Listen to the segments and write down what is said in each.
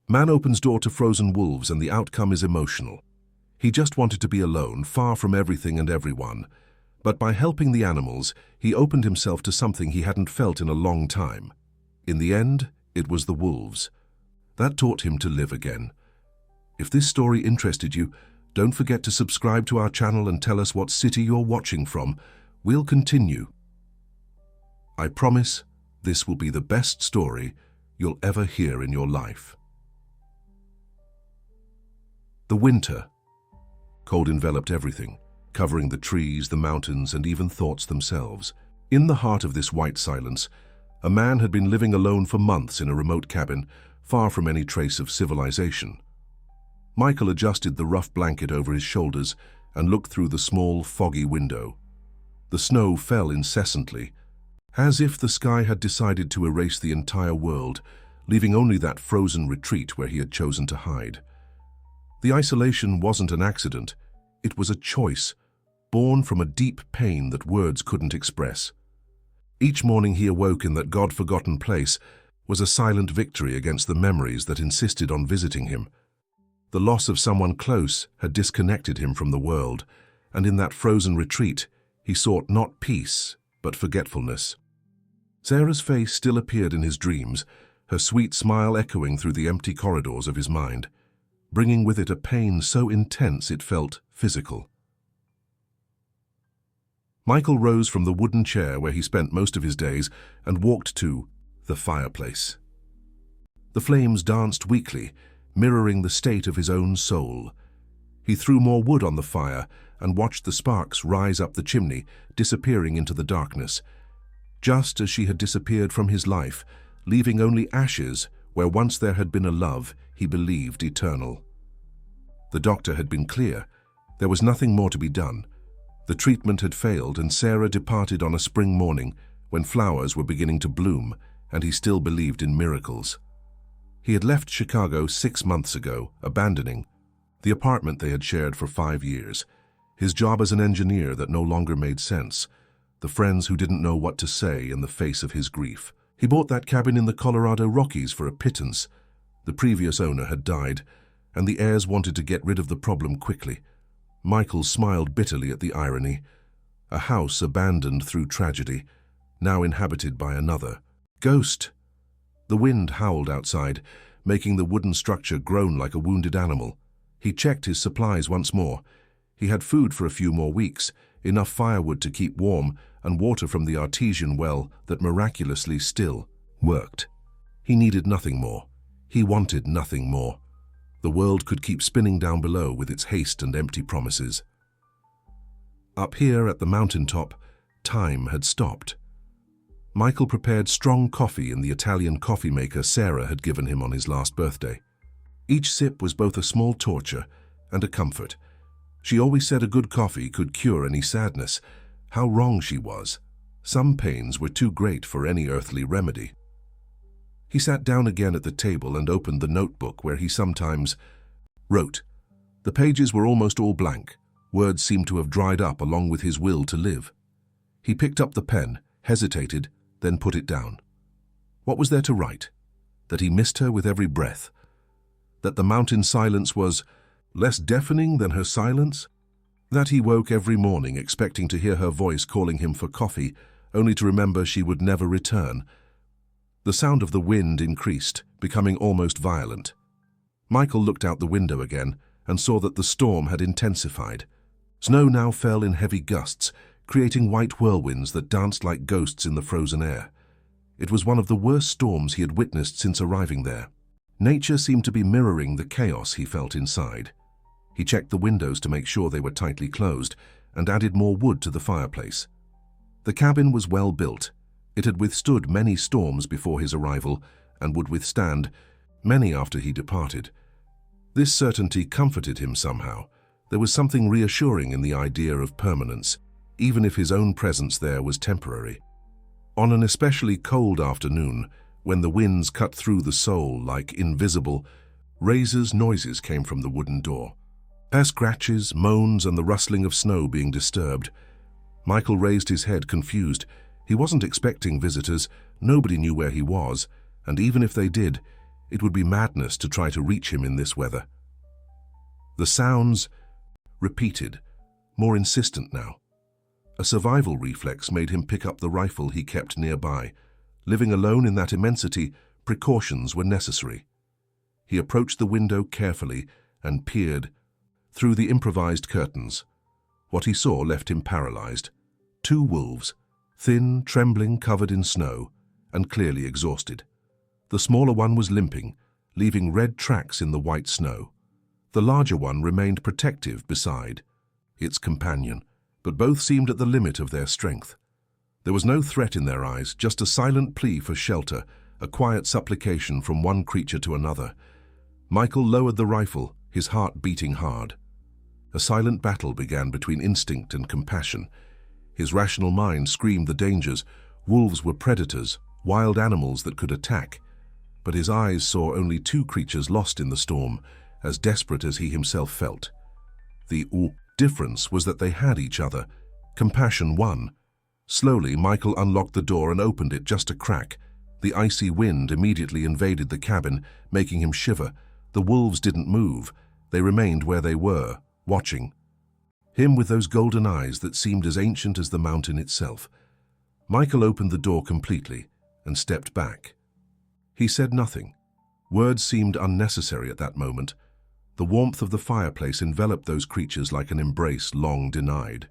Man opens door to frozen wolves and the outcome is emotional. He just wanted to be alone, far from everything and everyone. But by helping the animals, he opened himself to something he hadn't felt in a long time. In the end, it was the wolves. That taught him to live again. If this story interested you, don't forget to subscribe to our channel and tell us what city you're watching from. We'll continue. I promise this will be the best story you'll ever hear in your life. The winter. Cold enveloped everything, covering the trees, the mountains, and even thoughts themselves. In the heart of this white silence, a man had been living alone for months in a remote cabin, far from any trace of civilization. Michael adjusted the rough blanket over his shoulders and looked through the small, foggy window. The snow fell incessantly, as if the sky had decided to erase the entire world, leaving only that frozen retreat where he had chosen to hide. The isolation wasn't an accident, it was a choice, born from a deep pain that words couldn't express. Each morning he awoke in that God-forgotten place was a silent victory against the memories that insisted on visiting him. The loss of someone close had disconnected him from the world, and in that frozen retreat, he sought not peace, but forgetfulness. Sarah's face still appeared in his dreams, her sweet smile echoing through the empty corridors of his mind, bringing with it a pain so intense it felt physical. Michael rose from the wooden chair where he spent most of his days and walked to the fireplace. The flames danced weakly, mirroring the state of his own soul. He threw more wood on the fire and watched the sparks rise up the chimney, disappearing into the darkness, just as she had disappeared from his life, leaving only ashes where once there had been a love he believed eternal. The doctor had been clear. There was nothing more to be done. The treatment had failed, and Sarah departed on a spring morning when flowers were beginning to bloom, and he still believed in miracles. He had left Chicago 6 months ago, abandoning the apartment they had shared for 5 years, his job as an engineer that no longer made sense, the friends who didn't know what to say in the face of his grief. He bought that cabin in the Colorado Rockies for a pittance. The previous owner had died, and the heirs wanted to get rid of the problem quickly. Michael smiled bitterly at the irony. A house abandoned through tragedy, now inhabited by another. Ghost! The wind howled outside, making the wooden structure groan like a wounded animal. He checked his supplies once more. He had food for a few more weeks, enough firewood to keep warm, and water from the artesian well that miraculously still worked. He needed nothing more. He wanted nothing more. The world could keep spinning down below with its haste and empty promises. Up here at the mountaintop, time had stopped. Michael prepared strong coffee in the Italian coffee maker Sarah had given him on his last birthday. Each sip was both a small torture and a comfort. She always said a good coffee could cure any sadness. How wrong she was. Some pains were too great for any earthly remedy. He sat down again at the table and opened the notebook where he sometimes wrote. The pages were almost all blank. Words seemed to have dried up along with his will to live. He picked up the pen, hesitated, then put it down. What was there to write? That he missed her with every breath? That the mountain silence was less deafening than her silence? That he woke every morning expecting to hear her voice calling him for coffee, only to remember she would never return? The sound of the wind increased, becoming almost violent. Michael looked out the window again and saw that the storm had intensified. Snow now fell in heavy gusts, creating white whirlwinds that danced like ghosts in the frozen air. It was one of the worst storms he had witnessed since arriving there. Nature seemed to be mirroring the chaos he felt inside. He checked the windows to make sure they were tightly closed and added more wood to the fireplace. The cabin was well built. It had withstood many storms before his arrival and would withstand many after he departed. This certainty comforted him somehow. There was something reassuring in the idea of permanence, even if his own presence there was temporary. On an especially cold afternoon, when the winds cut through the soul like invisible razors, noises came from the wooden door. Scratches, moans, and the rustling of snow being disturbed. Michael raised his head, confused. He wasn't expecting visitors, nobody knew where he was, and even if they did, It would be madness to try to reach him in this weather. The sounds repeated, more insistent now. A survival reflex made him pick up the rifle he kept nearby. Living alone in that immensity, precautions were necessary. He approached the window carefully and peered through the improvised curtains. What he saw left him paralyzed. 2 wolves, thin, trembling, covered in snow, and clearly exhausted. The smaller one was limping, leaving red tracks in the white snow. The larger one remained protective beside its companion, but both seemed at the limit of their strength. There was no threat in their eyes, just a silent plea for shelter, a quiet supplication from one creature to another. Michael lowered the rifle, his heart beating hard. A silent battle began between instinct and compassion. His rational mind screamed the dangers. Wolves were predators, wild animals that could attack. But his eyes saw only 2 creatures lost in the storm, as desperate as he himself felt. The difference was that they had each other. Compassion won. Slowly, Michael unlocked the door and opened it just a crack. The icy wind immediately invaded the cabin, making him shiver. The wolves didn't move. They remained where they were, watching. Him with those golden eyes that seemed as ancient as the mountain itself. Michael opened the door completely and stepped back. He said nothing. Words seemed unnecessary at that moment. The warmth of the fireplace enveloped those creatures like an embrace long denied.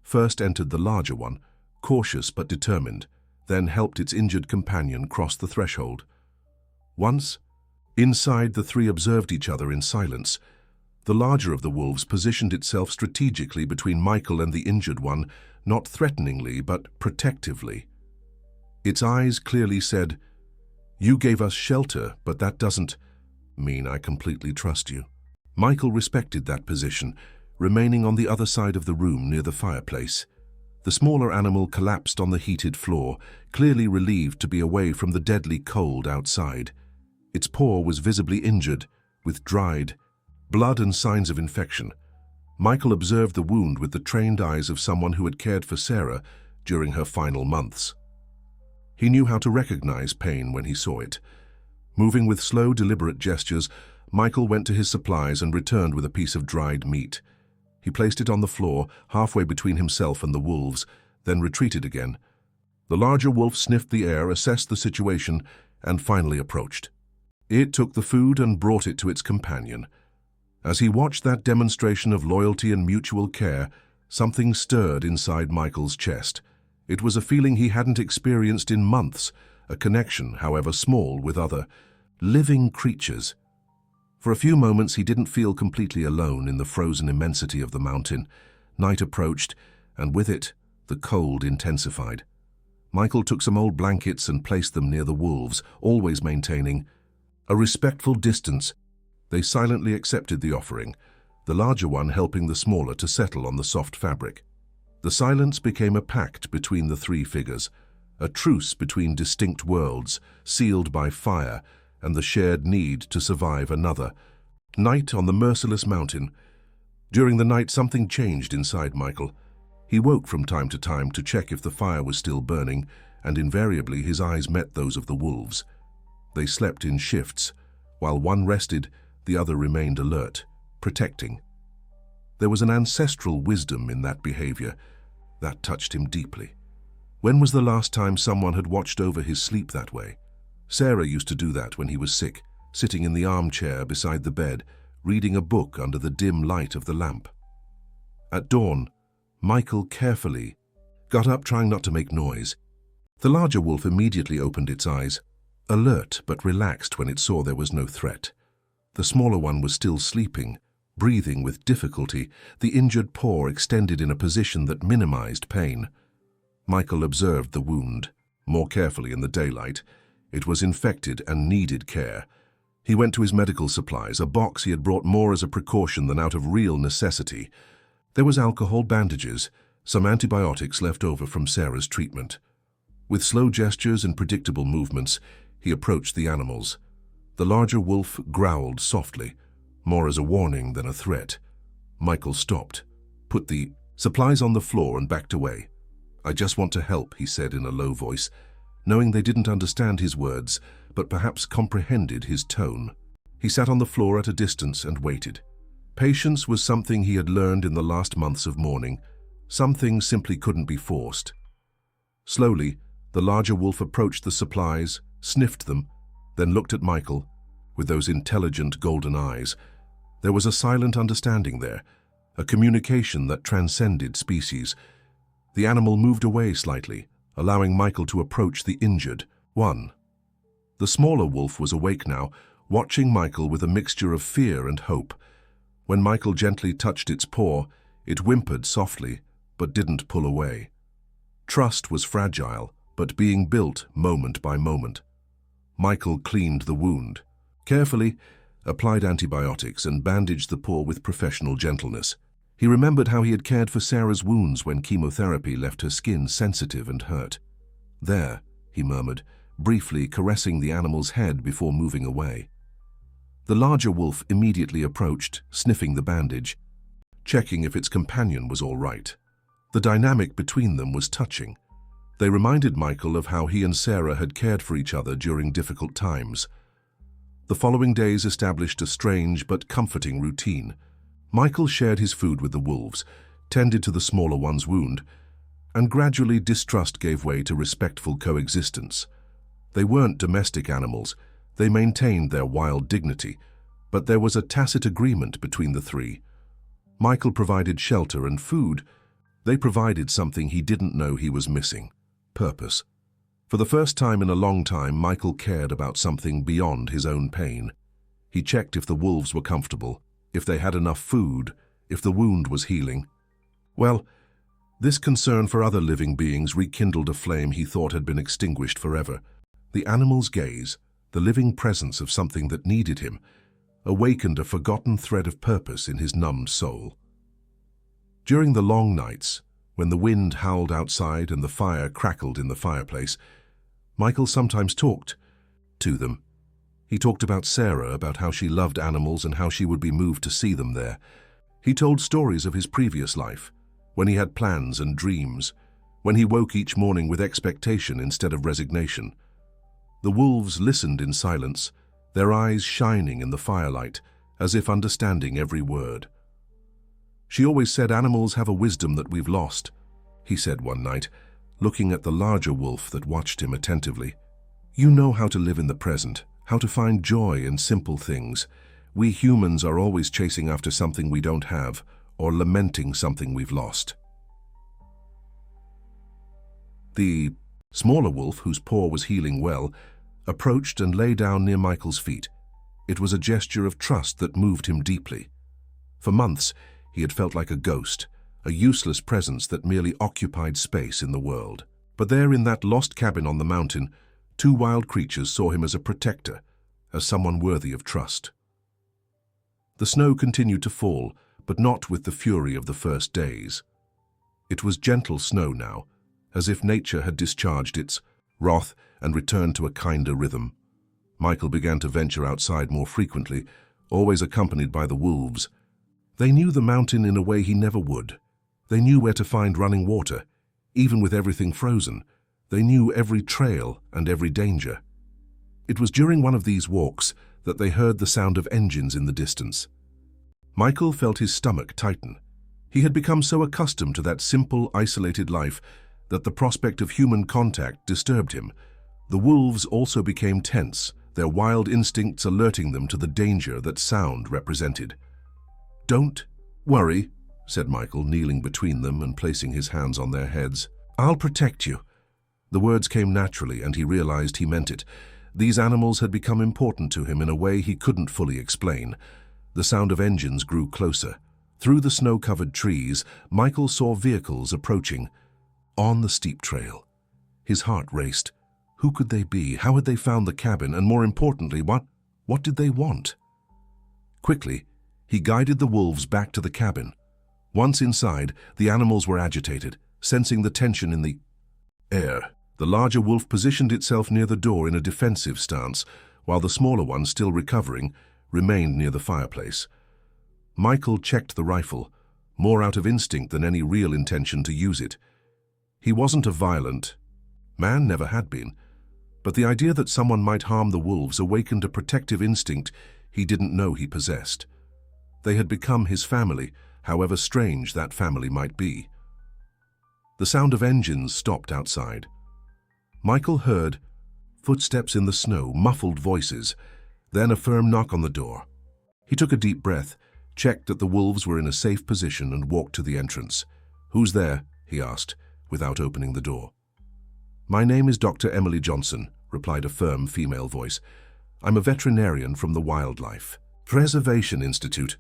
First entered the larger one, cautious but determined, then helped its injured companion cross the threshold. Once, inside, the 3 observed each other in silence. The larger of the wolves positioned itself strategically between Michael and the injured one, not threateningly but protectively. Its eyes clearly said, "You gave us shelter, but that doesn't mean I completely trust you." Michael respected that position, remaining on the other side of the room near the fireplace. The smaller animal collapsed on the heated floor, clearly relieved to be away from the deadly cold outside. Its paw was visibly injured, with dried blood and signs of infection. Michael observed the wound with the trained eyes of someone who had cared for Sarah during her final months. He knew how to recognize pain when he saw it. Moving with slow, deliberate gestures, Michael went to his supplies and returned with a piece of dried meat. He placed it on the floor, halfway between himself and the wolves, then retreated again. The larger wolf sniffed the air, assessed the situation, and finally approached. It took the food and brought it to its companion. As he watched that demonstration of loyalty and mutual care, something stirred inside Michael's chest. It was a feeling he hadn't experienced in months, a connection, however small, with other living creatures. For a few moments he didn't feel completely alone in the frozen immensity of the mountain. Night approached, and with it, the cold intensified. Michael took some old blankets and placed them near the wolves, always maintaining a respectful distance. They silently accepted the offering, the larger one helping the smaller to settle on the soft fabric. The silence became a pact between the 3 figures, a truce between distinct worlds, sealed by fire and the shared need to survive another night on the merciless mountain. During the night, something changed inside Michael. He woke from time to check if the fire was still burning, and invariably his eyes met those of the wolves. They slept in shifts. While one rested, the other remained alert, protecting. There was an ancestral wisdom in that behavior that touched him deeply. When was the last time someone had watched over his sleep that way? Sarah used to do that when he was sick, sitting in the armchair beside the bed, reading a book under the dim light of the lamp. At dawn, Michael carefully got up, trying not to make noise. The larger wolf immediately opened its eyes, alert but relaxed when it saw there was no threat. The smaller one was still sleeping, breathing with difficulty, the injured paw extended in a position that minimized pain. Michael observed the wound more carefully in the daylight. It was infected and needed care. He went to his medical supplies, a box he had brought more as a precaution than out of real necessity. There was alcohol, bandages, some antibiotics left over from Sarah's treatment. With slow gestures and predictable movements, he approached the animals. The larger wolf growled softly, more as a warning than a threat. Michael stopped, put the supplies on the floor and backed away. "I just want to help," he said in a low voice. Knowing they didn't understand his words, but perhaps comprehended his tone. He sat on the floor at a distance and waited. Patience was something he had learned in the last months of mourning. Some things simply couldn't be forced. Slowly, the larger wolf approached the supplies, sniffed them, then looked at Michael with those intelligent golden eyes. There was a silent understanding there, a communication that transcended species. The animal moved away slightly, allowing Michael to approach the injured one. The smaller wolf was awake now, watching Michael with a mixture of fear and hope. When Michael gently touched its paw, it whimpered softly, but didn't pull away. Trust was fragile, but being built moment by moment. Michael cleaned the wound, carefully applied antibiotics and bandaged the paw with professional gentleness. He remembered how he had cared for Sarah's wounds when chemotherapy left her skin sensitive and hurt. "There," he murmured, briefly caressing the animal's head before moving away. The larger wolf immediately approached, sniffing the bandage, checking if its companion was all right. The dynamic between them was touching. They reminded Michael of how he and Sarah had cared for each other during difficult times. The following days established a strange but comforting routine. Michael shared his food with the wolves, tended to the smaller one's wound, and gradually distrust gave way to respectful coexistence. They weren't domestic animals. They maintained their wild dignity, but there was a tacit agreement between the three. Michael provided shelter and food. They provided something he didn't know he was missing: purpose. For the first time in a long time, Michael cared about something beyond his own pain. He checked if the wolves were comfortable, if they had enough food, if the wound was healing. Well, this concern for other living beings rekindled a flame he thought had been extinguished forever. The animal's gaze, the living presence of something that needed him, awakened a forgotten thread of purpose in his numbed soul. During the long nights, when the wind howled outside and the fire crackled in the fireplace, Michael sometimes talked to them. He talked about Sarah, about how she loved animals and how she would be moved to see them there. He told stories of his previous life, when he had plans and dreams, when he woke each morning with expectation instead of resignation. The wolves listened in silence, their eyes shining in the firelight, as if understanding every word. "She always said animals have a wisdom that we've lost," he said one night, looking at the larger wolf that watched him attentively. "You know how to live in the present, how to find joy in simple things. We humans are always chasing after something we don't have, or lamenting something we've lost." The smaller wolf, whose paw was healing well, approached and lay down near Michael's feet. It was a gesture of trust that moved him deeply. For months, he had felt like a ghost, a useless presence that merely occupied space in the world. But there in that lost cabin on the mountain, two wild creatures saw him as a protector, as someone worthy of trust. The snow continued to fall, but not with the fury of the first days. It was gentle snow now, as if nature had discharged its wrath and returned to a kinder rhythm. Michael began to venture outside more frequently, always accompanied by the wolves. They knew the mountain in a way he never would. They knew where to find running water, even with everything frozen. They knew every trail and every danger. It was during one of these walks that they heard the sound of engines in the distance. Michael felt his stomach tighten. He had become so accustomed to that simple, isolated life that the prospect of human contact disturbed him. The wolves also became tense, their wild instincts alerting them to the danger that sound represented. "Don't worry," said Michael, kneeling between them and placing his hands on their heads. "I'll protect you." The words came naturally, and he realized he meant it. These animals had become important to him in a way he couldn't fully explain. The sound of engines grew closer. Through the snow-covered trees, Michael saw vehicles approaching. On the steep trail. His heart raced. Who could they be? How had they found the cabin? And more importantly, what did they want? Quickly, he guided the wolves back to the cabin. Once inside, the animals were agitated, sensing the tension in the air. The larger wolf positioned itself near the door in a defensive stance, while the smaller one, still recovering, remained near the fireplace. Michael checked the rifle, more out of instinct than any real intention to use it. He wasn't a violent man, never had been, But the idea that someone might harm the wolves awakened a protective instinct he didn't know he possessed. They had become his family, however strange that family might be. The sound of engines stopped outside. Michael heard footsteps in the snow, muffled voices, then a firm knock on the door. He took a deep breath, checked that the wolves were in a safe position, and walked to the entrance. "Who's there?" he asked, without opening the door. "My name is Dr. Emily Johnson," replied a firm female voice. "I'm a veterinarian from the Wildlife Preservation Institute.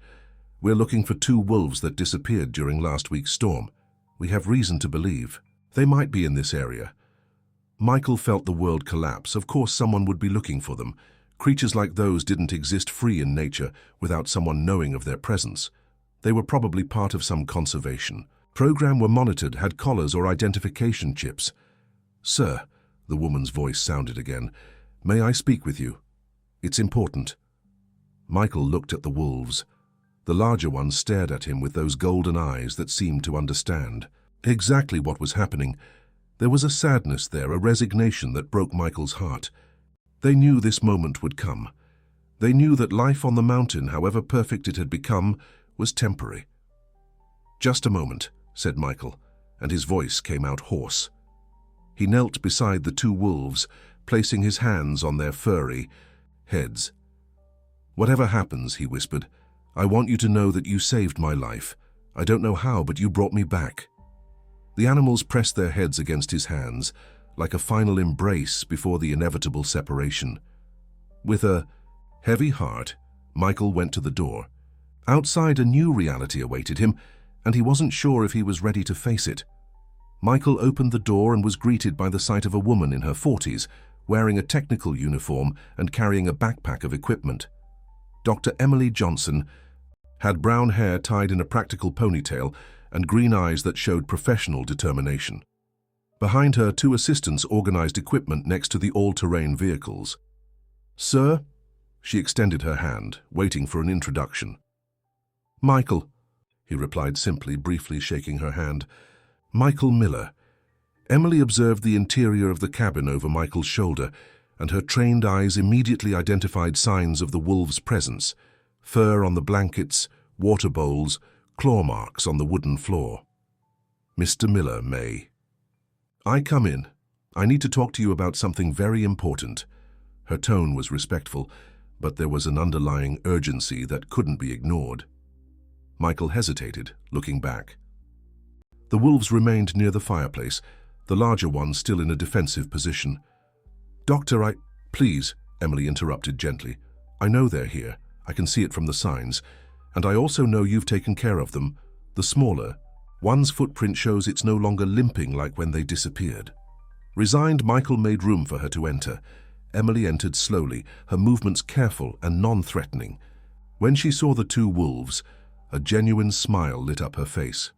We're looking for 2 wolves that disappeared during last week's storm. We have reason to believe they might be in this area." Michael felt the world collapse. Of course someone would be looking for them. Creatures like those didn't exist free in nature without someone knowing of their presence. They were probably part of some conservation program, were monitored, had collars or identification chips. "Sir," the woman's voice sounded again, "may I speak with you? It's important." Michael looked at the wolves. The larger one stared at him with those golden eyes that seemed to understand exactly what was happening. There was a sadness there, a resignation that broke Michael's heart. They knew this moment would come. They knew that life on the mountain, however perfect it had become, was temporary. "Just a moment," said Michael, and his voice came out hoarse. He knelt beside the 2 wolves, placing his hands on their furry heads. "Whatever happens," he whispered, "I want you to know that you saved my life. I don't know how, but you brought me back." The animals pressed their heads against his hands, like a final embrace before the inevitable separation. With a heavy heart, Michael went to the door. Outside, a new reality awaited him, and he wasn't sure if he was ready to face it. Michael opened the door and was greeted by the sight of a woman in her 40s, wearing a technical uniform and carrying a backpack of equipment. Dr. Emily Johnson had brown hair tied in a practical ponytail and green eyes that showed professional determination. Behind her, 2 assistants organized equipment next to the all-terrain vehicles. "Sir?" She extended her hand, waiting for an introduction. "Michael," he replied simply, briefly shaking her hand. "Michael Miller." Emily observed the interior of the cabin over Michael's shoulder, and her trained eyes immediately identified signs of the wolves' presence: fur on the blankets, water bowls, claw marks on the wooden floor. "Mr. Miller, May." "I come in. I need to talk to you about something very important." Her tone was respectful, but there was an underlying urgency that couldn't be ignored. Michael hesitated, looking back. The wolves remained near the fireplace, the larger one still in a defensive position. "Doctor, Please," Emily interrupted gently. "I know they're here. I can see it from the signs. And I also know you've taken care of them. The smaller one's footprint shows it's no longer limping like when they disappeared." Resigned, Michael made room for her to enter. Emily entered slowly, her movements careful and non-threatening. When she saw the 2 wolves, a genuine smile lit up her face.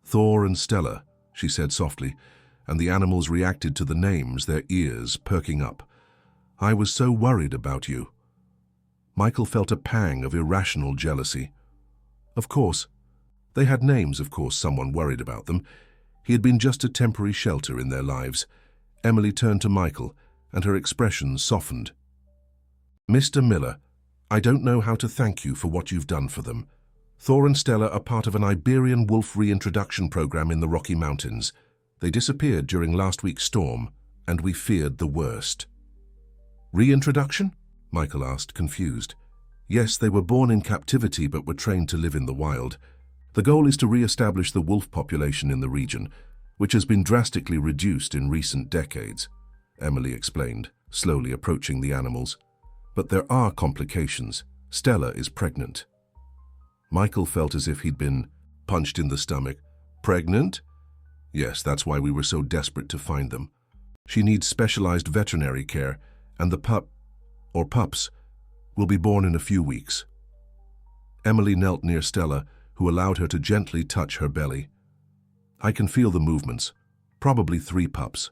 "Thor and Stella," she said softly, and the animals reacted to the names, their ears perking up. "I was so worried about you." Michael felt a pang of irrational jealousy. Of course. They had names, of course someone worried about them. He had been just a temporary shelter in their lives. Emily turned to Michael, and her expression softened. "Mr. Miller, I don't know how to thank you for what you've done for them. Thor and Stella are part of an Iberian wolf reintroduction program in the Rocky Mountains. They disappeared during last week's storm, and we feared the worst." "Reintroduction?" Michael asked, confused. "Yes, they were born in captivity but were trained to live in the wild. The goal is to re-establish the wolf population in the region, which has been drastically reduced in recent decades," Emily explained, slowly approaching the animals. "But there are complications. Stella is pregnant." Michael felt as if he'd been punched in the stomach. "Pregnant?" "Yes, that's why we were so desperate to find them. She needs specialized veterinary care, and the pups will be born in a few weeks." Emily knelt near Stella, who allowed her to gently touch her belly. "I can feel the movements. Probably 3 pups."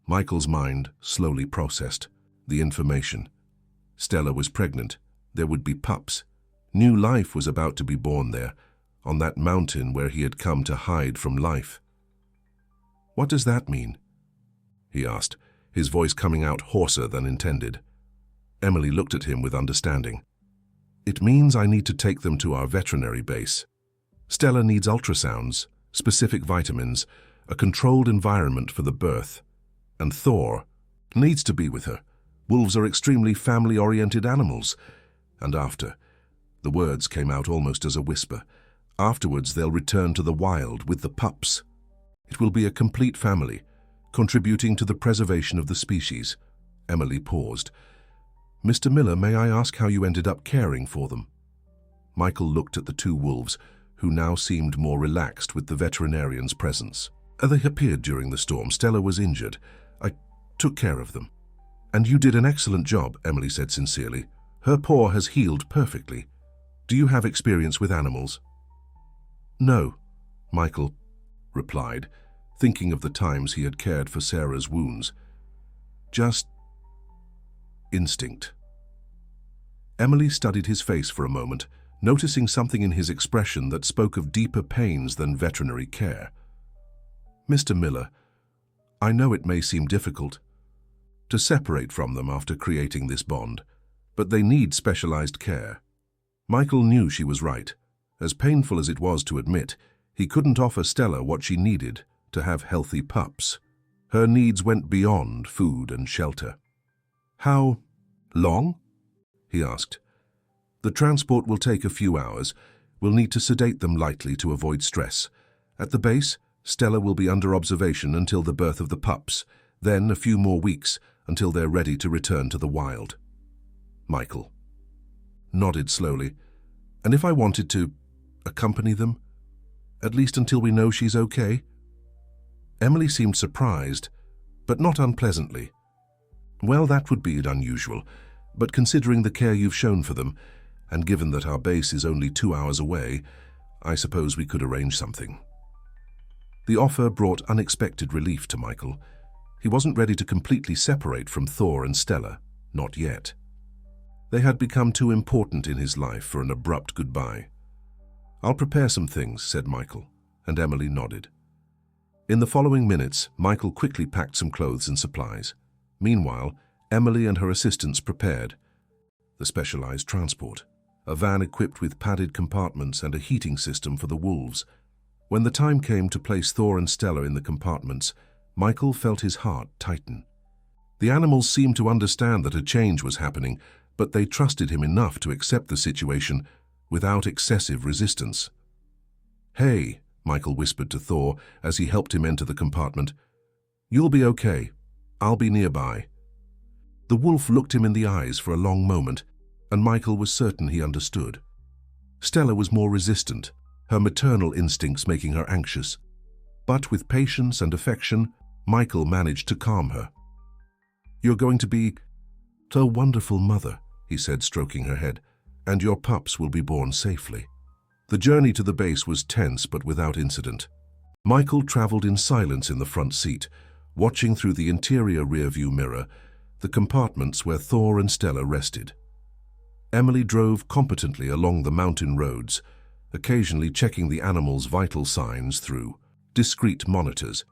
Michael's mind slowly processed the information. Stella was pregnant. There would be pups. New life was about to be born there, on that mountain where he had come to hide from life. "What does that mean?" he asked, his voice coming out hoarser than intended. Emily looked at him with understanding. "It means I need to take them to our veterinary base. Stella needs ultrasounds, specific vitamins, a controlled environment for the birth. And Thor needs to be with her. Wolves are extremely family-oriented animals. And after," the words came out almost as a whisper, "afterwards they'll return to the wild with the pups. It will be a complete family, contributing to the preservation of the species." Emily paused. "Mr. Miller, may I ask how you ended up caring for them?" Michael looked at the two wolves, who now seemed more relaxed with the veterinarian's presence. "They appeared during the storm. Stella was injured. I took care of them." "And you did an excellent job," Emily said sincerely. "Her paw has healed perfectly. Do you have experience with animals?" "No," Michael replied, thinking of the times he had cared for Sarah's wounds. "Just instinct." Emily studied his face for a moment, noticing something in his expression that spoke of deeper pains than veterinary care. "Mr. Miller, I know it may seem difficult to separate from them after creating this bond, but they need specialized care." Michael knew she was right. As painful as it was to admit, he couldn't offer Stella what she needed to have healthy pups. Her needs went beyond food and shelter. "How long?" he asked. "The transport will take a few hours. We'll need to sedate them lightly to avoid stress. At the base, Stella will be under observation until the birth of the pups, then a few more weeks until they're ready to return to the wild." Michael nodded slowly. "And if I wanted to accompany them, at least until we know she's okay?" Emily seemed surprised, but not unpleasantly. "Well, that would be unusual, but considering the care you've shown for them, and given that our base is only 2 hours away, I suppose we could arrange something." The offer brought unexpected relief to Michael. He wasn't ready to completely separate from Thor and Stella, not yet. They had become too important in his life for an abrupt goodbye. "I'll prepare some things," said Michael, and Emily nodded. In the following minutes, Michael quickly packed some clothes and supplies. Meanwhile, Emily and her assistants prepared the specialized transport, a van equipped with padded compartments and a heating system for the wolves. When the time came to place Thor and Stella in the compartments, Michael felt his heart tighten. The animals seemed to understand that a change was happening, but they trusted him enough to accept the situation without excessive resistance. "Hey," Michael whispered to Thor as he helped him enter the compartment. "You'll be okay. I'll be nearby." The wolf looked him in the eyes for a long moment, and Michael was certain he understood. Stella was more resistant, her maternal instincts making her anxious. But with patience and affection, Michael managed to calm her. "You're going to be a wonderful mother," he said, stroking her head, "and your pups will be born safely." The journey to the base was tense but without incident. Michael traveled in silence in the front seat, watching through the interior rearview mirror the compartments where Thor and Stella rested. Emily drove competently along the mountain roads, occasionally checking the animals' vital signs through discreet monitors.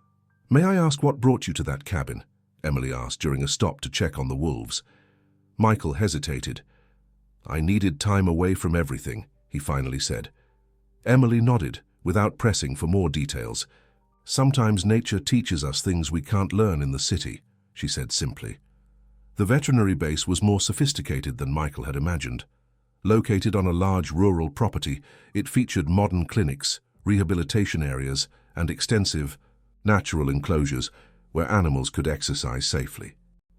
"May I ask what brought you to that cabin?" Emily asked during a stop to check on the wolves. Michael hesitated. "I needed time away from everything," he finally said. Emily nodded, without pressing for more details. "Sometimes nature teaches us things we can't learn in the city," she said simply. The veterinary base was more sophisticated than Michael had imagined. Located on a large rural property, it featured modern clinics, rehabilitation areas, and extensive, natural enclosures where animals could exercise safely.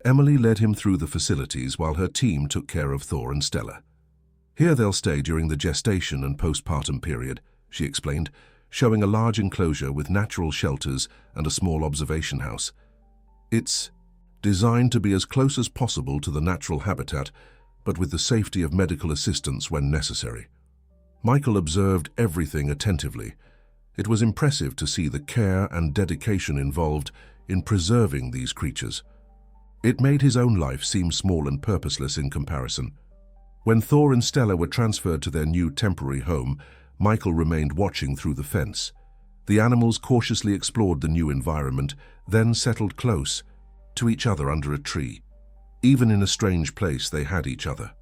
Emily led him through the facilities while her team took care of Thor and Stella. "Here they'll stay during the gestation and postpartum period," she explained, showing a large enclosure with natural shelters and a small observation house. "It's designed to be as close as possible to the natural habitat, but with the safety of medical assistance when necessary." Michael observed everything attentively. It was impressive to see the care and dedication involved in preserving these creatures. It made his own life seem small and purposeless in comparison. When Thor and Stella were transferred to their new temporary home, Michael remained watching through the fence. The animals cautiously explored the new environment, then settled close, to each other under a tree. Even in a strange place, they had each other.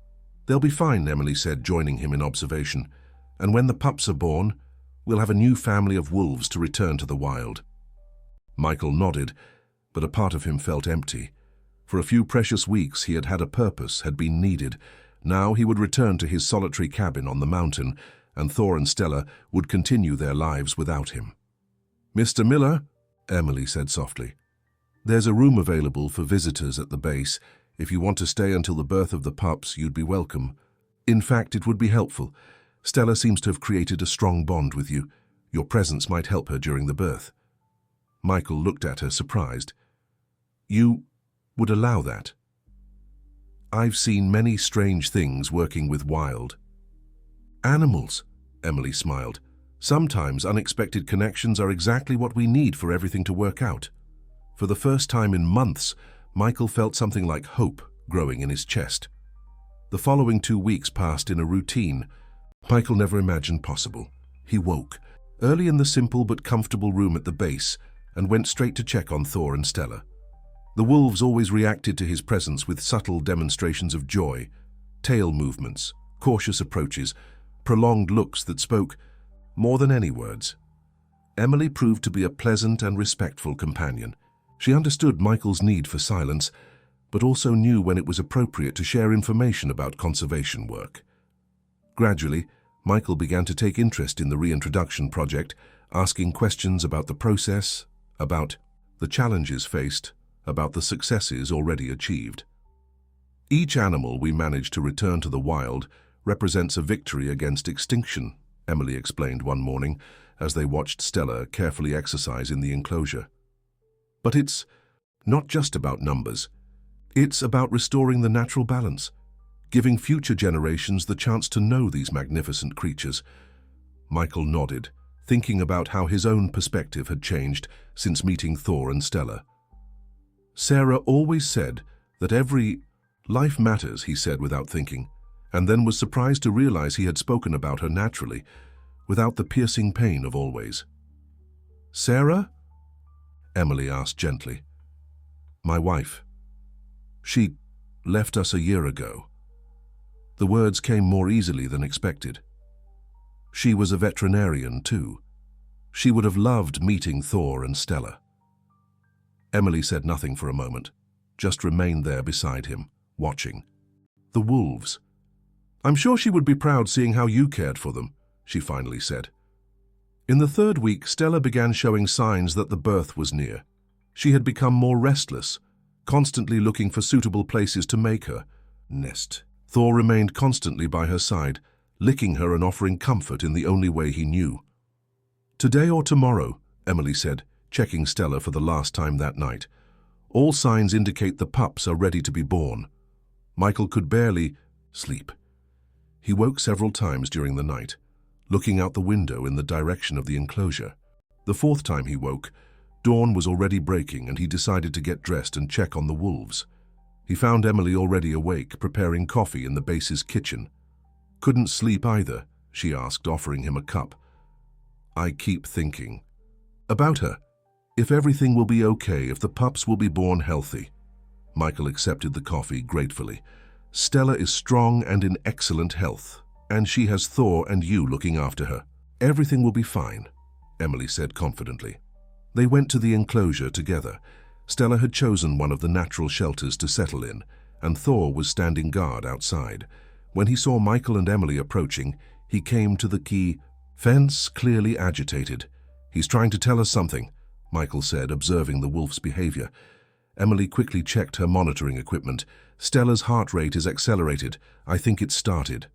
"They'll be fine," Emily said, joining him in observation. "And when the pups are born, we'll have a new family of wolves to return to the wild." Michael nodded, but a part of him felt empty. For a few precious weeks he had had a purpose, had been needed. Now he would return to his solitary cabin on the mountain, and Thor and Stella would continue their lives without him. "Mr. Miller," Emily said softly, "there's a room available for visitors at the base. If you want to stay until the birth of the pups, you'd be welcome. In fact, it would be helpful. Stella seems to have created a strong bond with you. Your presence might help her during the birth." Michael looked at her, surprised. "You would allow that?" "I've seen many strange things working with wild animals," Emily smiled. "Sometimes unexpected connections are exactly what we need for everything to work out." For the first time in months, Michael felt something like hope growing in his chest. The following 2 weeks passed in a routine Michael never imagined possible. He woke early in the simple but comfortable room at the base and went straight to check on Thor and Stella. The wolves always reacted to his presence with subtle demonstrations of joy, tail movements, cautious approaches, prolonged looks that spoke more than any words. Emily proved to be a pleasant and respectful companion. She understood Michael's need for silence, but also knew when it was appropriate to share information about conservation work. Gradually, Michael began to take interest in the reintroduction project, asking questions about the process, about the challenges faced, about the successes already achieved. "Each animal we manage to return to the wild represents a victory against extinction," Emily explained one morning as they watched Stella carefully exercise in the enclosure. "But it's not just about numbers. It's about restoring the natural balance, giving future generations the chance to know these magnificent creatures." Michael nodded, thinking about how his own perspective had changed since meeting Thor and Stella. "Sarah always said that every life matters," he said without thinking, and then was surprised to realize he had spoken about her naturally, without the piercing pain of always. "Sarah?" Emily asked gently. "My wife. She left us a year ago." The words came more easily than expected. She was a veterinarian too. She would have loved meeting Thor and Stella. Emily said nothing for a moment, just remained there beside him, watching. "The wolves. I'm sure she would be proud seeing how you cared for them," she finally said. In the 3rd week, Stella began showing signs that the birth was near. She had become more restless, constantly looking for suitable places to make her nest. Thor remained constantly by her side, licking her and offering comfort in the only way he knew. "Today or tomorrow," Emily said, checking Stella for the last time that night. "All signs indicate the pups are ready to be born." Michael could barely sleep. He woke several times during the night, looking out the window in the direction of the enclosure. The 4th time he woke, dawn was already breaking and he decided to get dressed and check on the wolves. He found Emily already awake, preparing coffee in the base's kitchen. "Couldn't sleep either?" she asked, offering him a cup. "I keep thinking about her. If everything will be okay, if the pups will be born healthy." Michael accepted the coffee gratefully. "Stella is strong and in excellent health, and she has Thor and you looking after her. Everything will be fine," Emily said confidently. They went to the enclosure together. Stella had chosen one of the natural shelters to settle in, and Thor was standing guard outside. When he saw Michael and Emily approaching, he came to the key fence, clearly agitated. "He's trying to tell us something," Michael said, observing the wolf's behavior. Emily quickly checked her monitoring equipment. "Stella's heart rate is accelerated. I think it's started."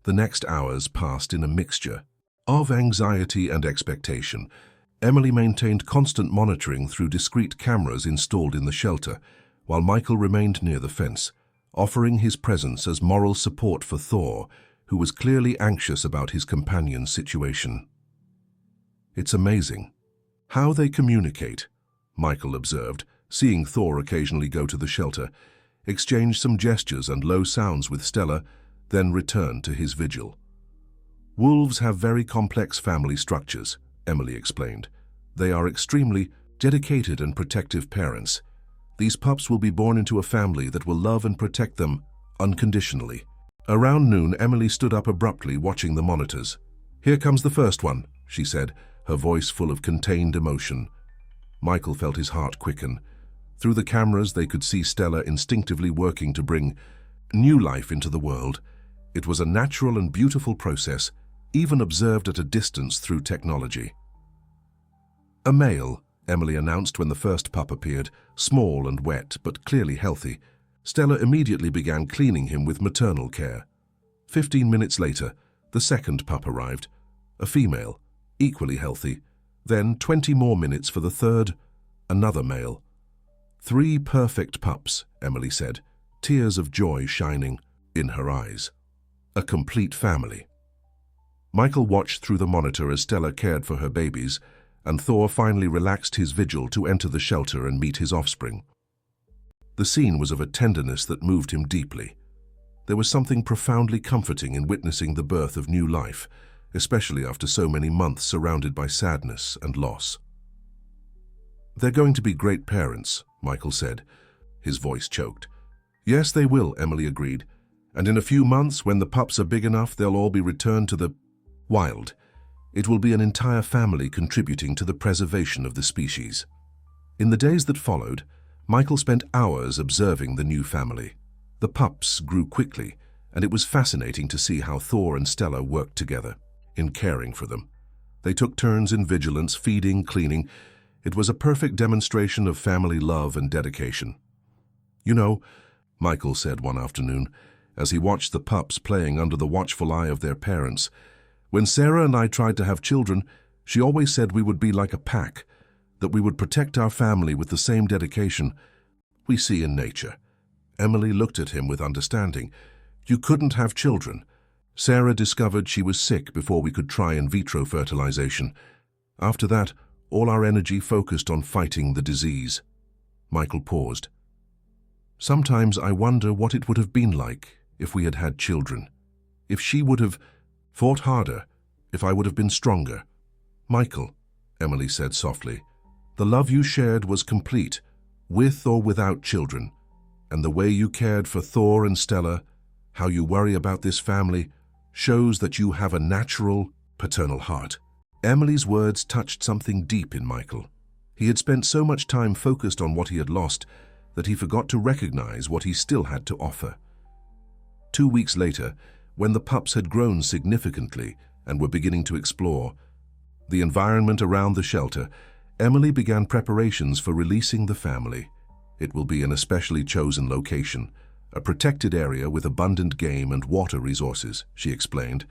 The next hours passed in a mixture of anxiety and expectation. Emily maintained constant monitoring through discrete cameras installed in the shelter, while Michael remained near the fence, offering his presence as moral support for Thor, who was clearly anxious about his companion's situation. "It's amazing how they communicate," Michael observed, seeing Thor occasionally go to the shelter, exchange some gestures and low sounds with Stella, then return to his vigil. "Wolves have very complex family structures," Emily explained. "They are extremely dedicated and protective parents. These pups will be born into a family that will love and protect them unconditionally. Around noon, Emily stood up abruptly, watching the monitors. "Here comes the first one," she said, her voice full of contained emotion. Michael felt his heart quicken. Through the cameras, they could see Stella instinctively working to bring new life into the world. It was a natural and beautiful process, even observed at a distance through technology. "A male," Emily announced when the first pup appeared, small and wet, but clearly healthy. Stella immediately began cleaning him with maternal care. 15 minutes later, the second pup arrived, a female, equally healthy. Then 20 more minutes for the third, another male. 3 perfect pups, Emily said, tears of joy shining in her eyes. A complete family. Michael watched through the monitor as Stella cared for her babies, and Thor finally relaxed his vigil to enter the shelter and meet his offspring. The scene was of a tenderness that moved him deeply. There was something profoundly comforting in witnessing the birth of new life, especially after so many months surrounded by sadness and loss. "They're going to be great parents," Michael said. His voice choked. "Yes, they will," Emily agreed. "And in a few months, when the pups are big enough, they'll all be returned to the wild. It will be an entire family contributing to the preservation of the species." In the days that followed, Michael spent hours observing the new family. The pups grew quickly, and it was fascinating to see how Thor and Stella worked together in caring for them. They took turns in vigilance, feeding, cleaning. It was a perfect demonstration of family love and dedication. "You know," Michael said one afternoon, as he watched the pups playing under the watchful eye of their parents, "when Sarah and I tried to have children, she always said we would be like a pack, that we would protect our family with the same dedication we see in nature." Emily looked at him with understanding. "You couldn't have children. Sarah discovered she was sick before we could try in vitro fertilization. After that, all our energy focused on fighting the disease." Michael paused. "Sometimes I wonder what it would have been like if we had had children. If she would have fought harder, if I would have been stronger." "Michael," Emily said softly, "the love you shared was complete, with or without children. And the way you cared for Thor and Stella, how you worry about this family, shows that you have a natural, paternal heart." Emily's words touched something deep in Michael. He had spent so much time focused on what he had lost that he forgot to recognize what he still had to offer. 2 weeks later, when the pups had grown significantly and were beginning to explore the environment around the shelter, Emily began preparations for releasing the family. "It will be an especially chosen location, a protected area with abundant game and water resources," she explained.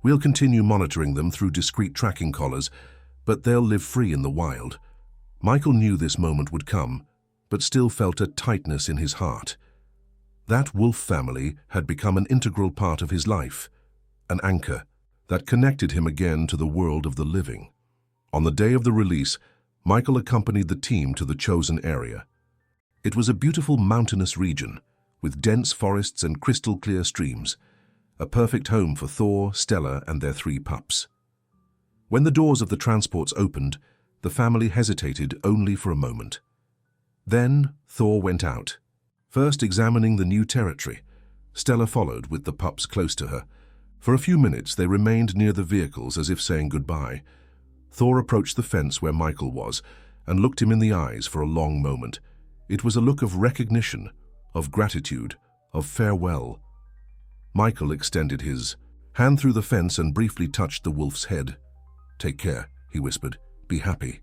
"We'll continue monitoring them through discreet tracking collars, but they'll live free in the wild." Michael knew this moment would come, but still felt a tightness in his heart. That wolf family had become an integral part of his life, an anchor that connected him again to the world of the living. On the day of the release, Michael accompanied the team to the chosen area. It was a beautiful mountainous region, with dense forests and crystal-clear streams, a perfect home for Thor, Stella, and their 3 pups. When the doors of the transports opened, the family hesitated only for a moment. Then Thor went out, first examining the new territory. Stella followed, with the pups close to her. For a few minutes they remained near the vehicles as if saying goodbye. Thor approached the fence where Michael was and looked him in the eyes for a long moment. It was a look of recognition, of gratitude, of farewell. Michael extended his hand through the fence and briefly touched the wolf's head. "Take care," he whispered. "Be happy."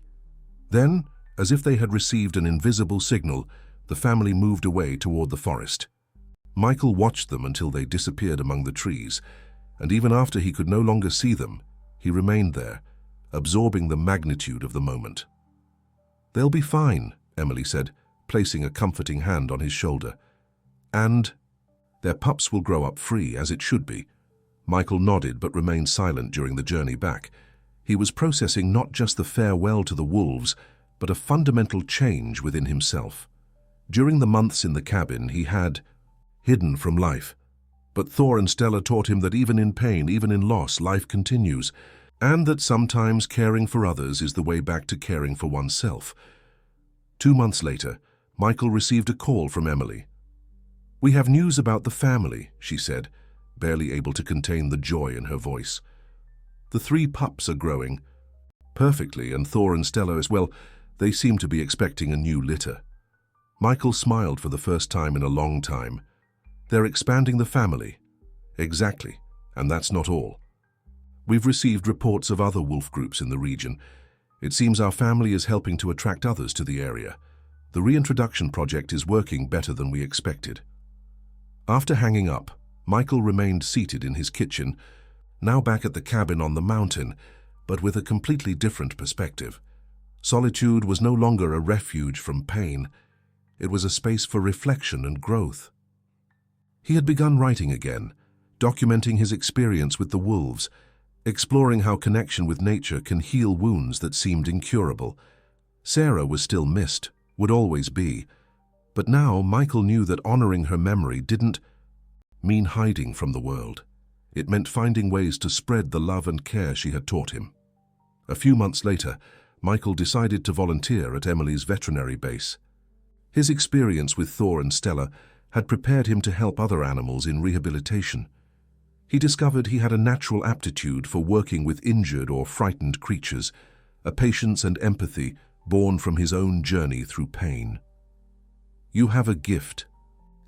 Then, as if they had received an invisible signal, the family moved away toward the forest. Michael watched them until they disappeared among the trees, and even after he could no longer see them, he remained there, absorbing the magnitude of the moment. "They'll be fine," Emily said, placing a comforting hand on his shoulder. "And their pups will grow up free, as it should be." Michael nodded but remained silent during the journey back. He was processing not just the farewell to the wolves, but a fundamental change within himself. During the months in the cabin, he had hidden from life. But Thor and Stella taught him that even in pain, even in loss, life continues, and that sometimes caring for others is the way back to caring for oneself. 2 months later, Michael received a call from Emily. "We have news about the family," she said, barely able to contain the joy in her voice. "The 3 pups are growing perfectly, and Thor and Stella as well. They seem to be expecting a new litter." Michael smiled for the first time in a long time. "They're expanding the family." "Exactly, and that's not all. We've received reports of other wolf groups in the region. It seems our family is helping to attract others to the area. The reintroduction project is working better than we expected." After hanging up, Michael remained seated in his kitchen, now back at the cabin on the mountain, but with a completely different perspective. Solitude was no longer a refuge from pain. It was a space for reflection and growth. He had begun writing again, documenting his experience with the wolves, exploring how connection with nature can heal wounds that seemed incurable. Sarah was still missed, would always be, but now Michael knew that honoring her memory didn't mean hiding from the world. It meant finding ways to spread the love and care she had taught him. A few months later, Michael decided to volunteer at Emily's veterinary base. His experience with Thor and Stella had prepared him to help other animals in rehabilitation. He discovered he had a natural aptitude for working with injured or frightened creatures, a patience and empathy born from his own journey through pain. "You have a gift,"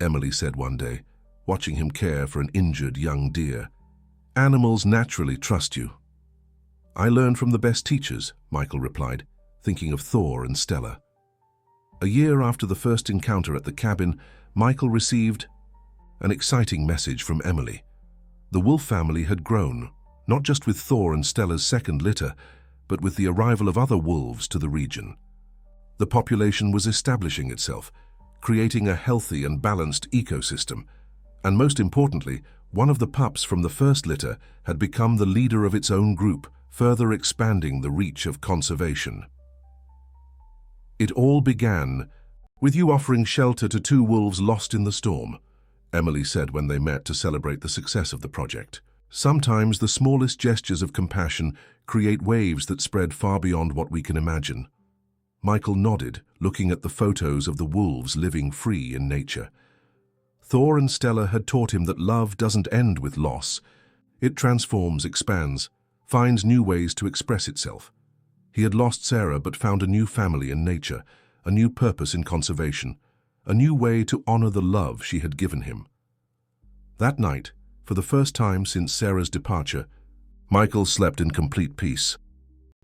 Emily said one day, watching him care for an injured young deer. "Animals naturally trust you." "I learn from the best teachers," Michael replied, thinking of Thor and Stella. A year after the first encounter at the cabin, Michael received an exciting message from Emily. The wolf family had grown, not just with Thor and Stella's second litter, but with the arrival of other wolves to the region. The population was establishing itself, creating a healthy and balanced ecosystem, and most importantly, one of the pups from the first litter had become the leader of its own group, further expanding the reach of conservation. "It all began with you offering shelter to 2 wolves lost in the storm," Emily said when they met to celebrate the success of the project. "Sometimes the smallest gestures of compassion create waves that spread far beyond what we can imagine." Michael nodded, looking at the photos of the wolves living free in nature. Thor and Stella had taught him that love doesn't end with loss. It transforms, expands, finds new ways to express itself. He had lost Sarah but found a new family in nature, a new purpose in conservation, a new way to honor the love she had given him. That night, for the first time since Sarah's departure, Michael slept in complete peace.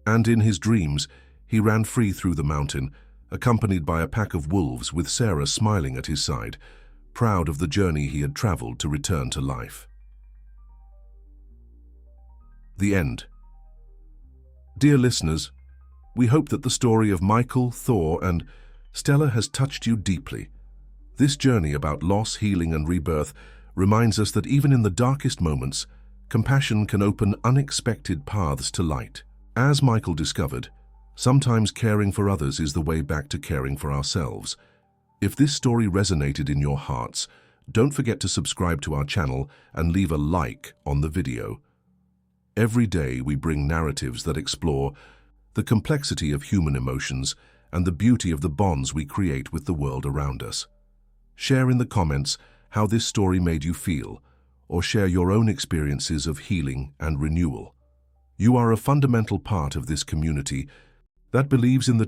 And in his dreams, he ran free through the mountain, accompanied by a pack of wolves with Sarah smiling at his side, proud of the journey he had traveled to return to life. The end. Dear listeners, we hope that the story of Michael, Thor, and Stella has touched you deeply. This journey about loss, healing, and rebirth reminds us that even in the darkest moments, compassion can open unexpected paths to light. As Michael discovered, sometimes caring for others is the way back to caring for ourselves. If this story resonated in your hearts, don't forget to subscribe to our channel and leave a like on the video. Every day we bring narratives that explore the complexity of human emotions and the beauty of the bonds we create with the world around us. Share in the comments how this story made you feel, or share your own experiences of healing and renewal. You are a fundamental part of this community that believes in the